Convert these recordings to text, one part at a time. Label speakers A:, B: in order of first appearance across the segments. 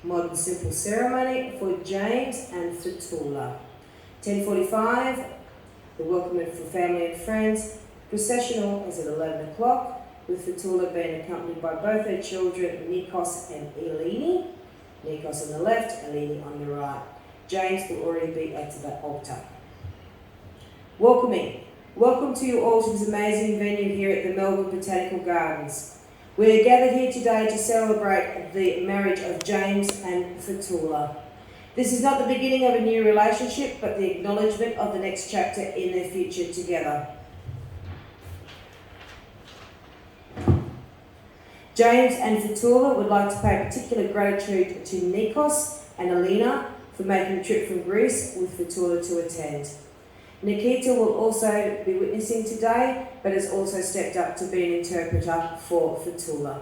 A: Modern simple ceremony for James and FATOULA. 10:45, the welcome for family and friends. Processional is at 11 o'clock, with FATOULA being accompanied by both her children, Nikos and Eleni. Nikos on the left, Eleni on the right. James will already be at the altar. Welcoming. Welcome to you all to this amazing venue here at the Melbourne Botanical Gardens. We are gathered here today to celebrate the marriage of James and FATOULA. This is not the beginning of a new relationship, but the acknowledgement of the next chapter in their future together. James and FATOULA would like to pay particular gratitude to Nikos and Alina for making the trip from Greece with FATOULA to attend. Nikita will also be witnessing today, but has also stepped up to be an interpreter for FATOULA.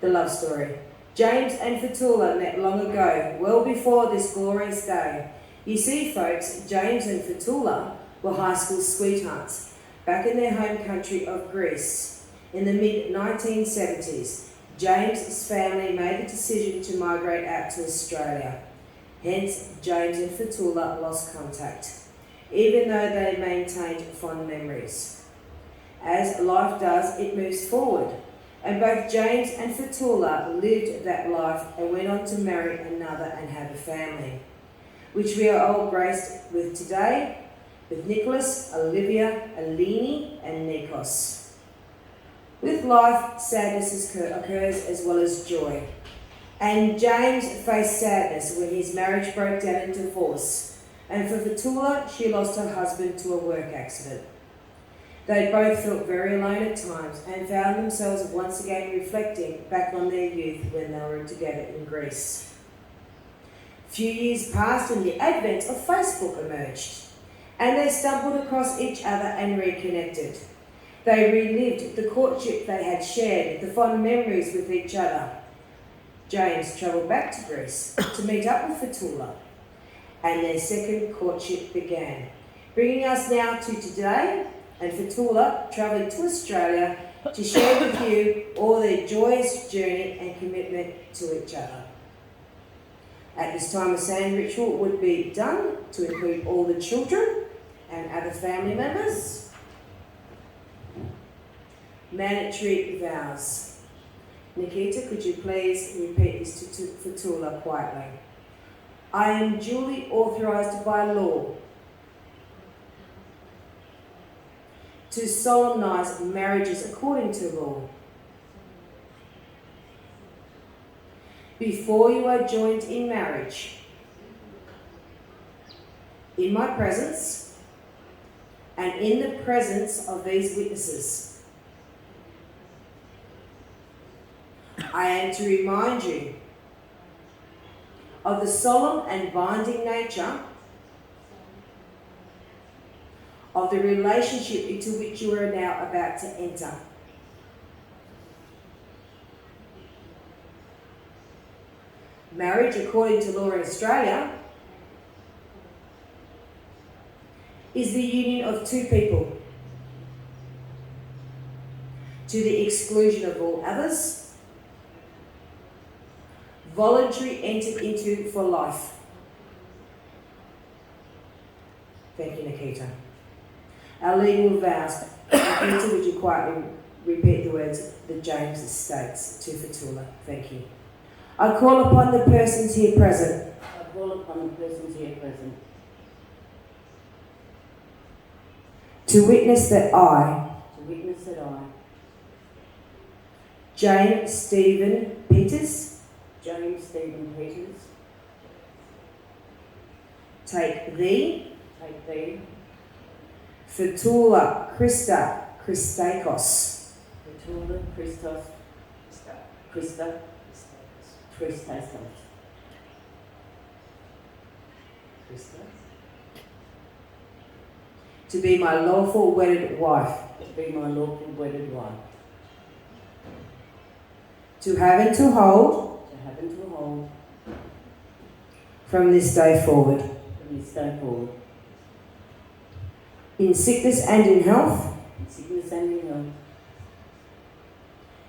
A: The love story. James and FATOULA met long ago, well before this glorious day. You see, folks, James and FATOULA were high school sweethearts back in their home country of Greece. In the mid-1970s, James's family made the decision to migrate out to Australia. Hence, James and FATOULA lost contact, even though they maintained fond memories. As life does, it moves forward, and both James and FATOULA lived that life and went on to marry another and have a family, which we are all graced with today, with Nicholas, Olivia, Eleni, and Nikos. With life, sadness occurs as well as joy, and James faced sadness when his marriage broke down in divorce. And for FATOULA, she lost her husband to a work accident. They both felt very alone at times and found themselves once again reflecting back on their youth when they were together in Greece. Few years passed and the advent of Facebook emerged, and they stumbled across each other and reconnected. They relived the courtship they had shared, the fond memories with each other. James travelled back to Greece to meet up with FATOULA, and their second courtship began, bringing us now to today, and FATOULA travelling to Australia to share with you all their joyous journey and commitment to each other. At this time, a sand ritual would be done to include all the children and other family members. Mandatory vows. Nikita, could you please repeat this to FATOULA quietly? I am duly authorised by law to solemnise marriages according to law. Before you are joined in marriage, in my presence and in the presence of these witnesses, I am to remind you of the solemn and binding nature of the relationship into which you are now about to enter. Marriage, according to law in Australia, is the union of two people to the exclusion of all others, voluntary entered into for life. Thank you, Nikita. Our legal vows. Nikita, would you quietly repeat the words that James states to FATOULA? Thank you. I call upon the persons here present.
B: I call upon the persons here present.
A: To witness that I.
B: To witness that I.
A: James Stephen Peters.
B: James Stephen Peters.
A: Take thee.
B: Take thee.
A: FATOULA Christa Christakos.
B: FATOULA Christos. Christa. Christakos.
A: To be my lawful wedded wife.
B: To be my lawful wedded wife.
A: To have and to hold.
B: To have and to hold.
A: From this day forward.
B: From this day forward.
A: In sickness and in health.
B: In sickness and in health.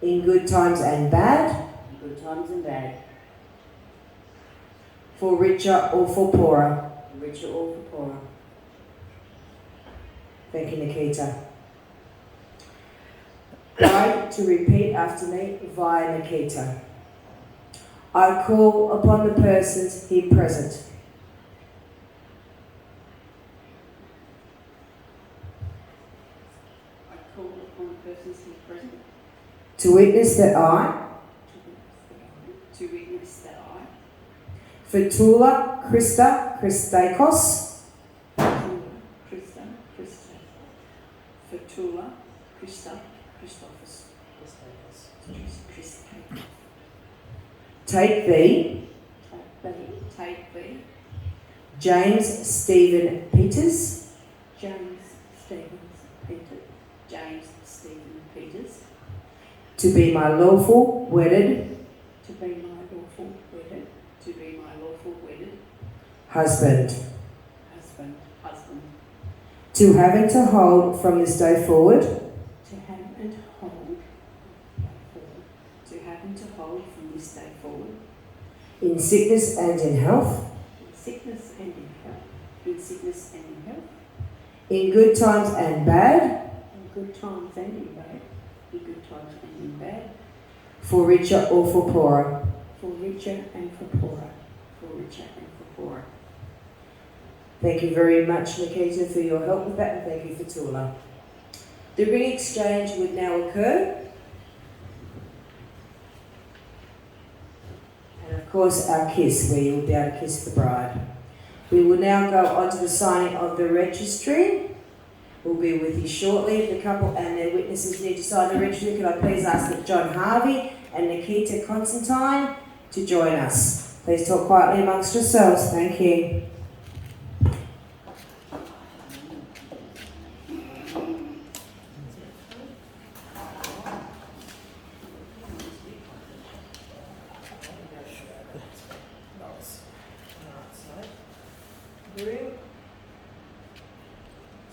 A: In good times and bad.
B: In good times and bad.
A: for richer or for poorer.
B: richer or for poorer.
A: Thank you, Nikita. I to repeat after me via Nikita. I call upon the persons here present
C: I call upon the persons here present
A: to witness that I,
C: to witness that I,
A: FATOULA Christa Christakos,
C: FATOULA Christa Christophus,
A: take thee,
C: take thee,
A: James Stephen Peters,
C: James Stephen Peters,
A: to be my lawful wedded
C: to be my lawful wedded
A: husband,
C: husband,
A: to have and to hold from this day forward
C: to have and to hold from this day forward,
A: in sickness and in health,
C: in sickness and in health,
A: in good times and bad,
C: in good times and in bad,
A: for richer or for poorer.
C: for richer and for poorer.
A: Thank you very much, Nikita, for your help with that, and thank you, FATOULA. The ring exchange would now occur. And of course, our kiss, where you will be able to kiss the bride. We will now go on to the signing of the registry. We'll be with you shortly. If the couple and their witnesses need to sign the registry, could I please ask that John Harvey and Nikita Constantine to join us. Please talk quietly amongst yourselves. Thank you.
D: Room.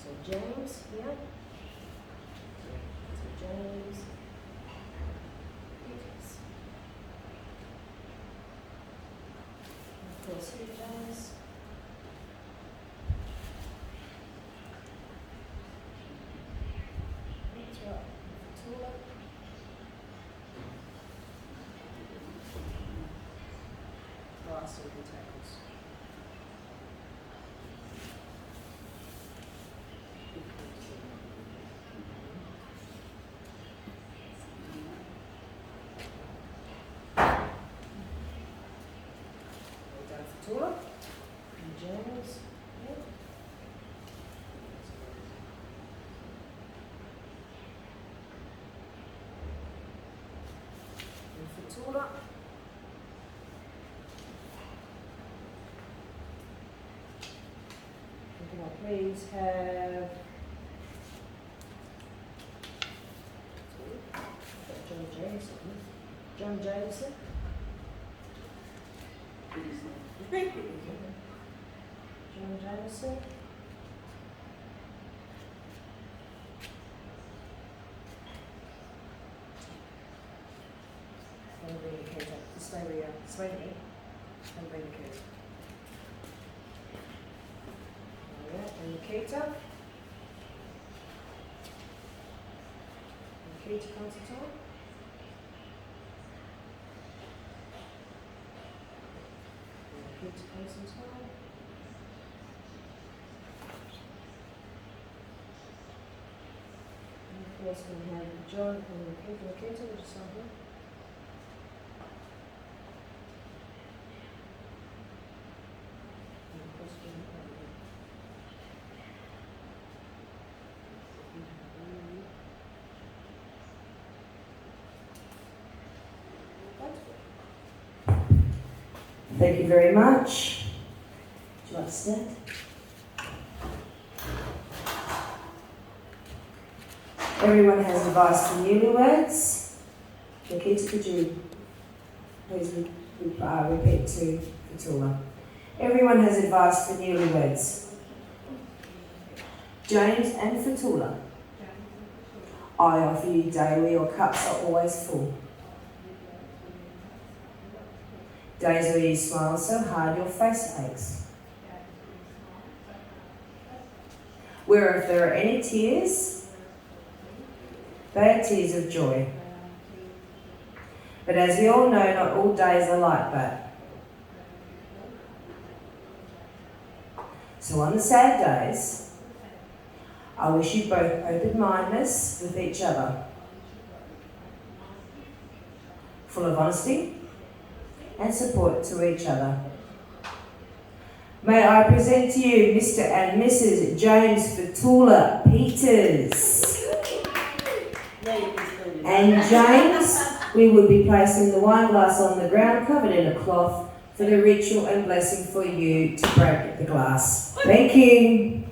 D: So James, yeah. So James. Peters. Of course, here James. That's right. FATOULA. Last of the tables. FATOULA and James. Yep. And FATOULA. And can I please have John Jameson? John Jameson. John Jameson. And bring the kids up. Stay where you are. Stay with me. And bring the kids. Alright, and Nikita. Nikita Constantine. Nikita Constantine. And of course we have John and Nikita. Nikita, would you sign here? And of course we have
A: Thank you very much. Would you like to stand? Everyone has advice for newlyweds. Nikita, could you please repeat to FATOULA? Everyone has advice for newlyweds. James and FATOULA. I offer you daily, your cups are always full. Days where you smile so hard your face aches. Where if there are any tears, they are tears of joy. But as we all know, not all days are like that. So on the sad days, I wish you both open-mindedness with each other, full of honesty and support to each other. May I present to you Mr. and Mrs. James FATOULA Peters. And James, we will be placing the wine glass on the ground covered in a cloth for the ritual and blessing for you to break the glass. Thank you.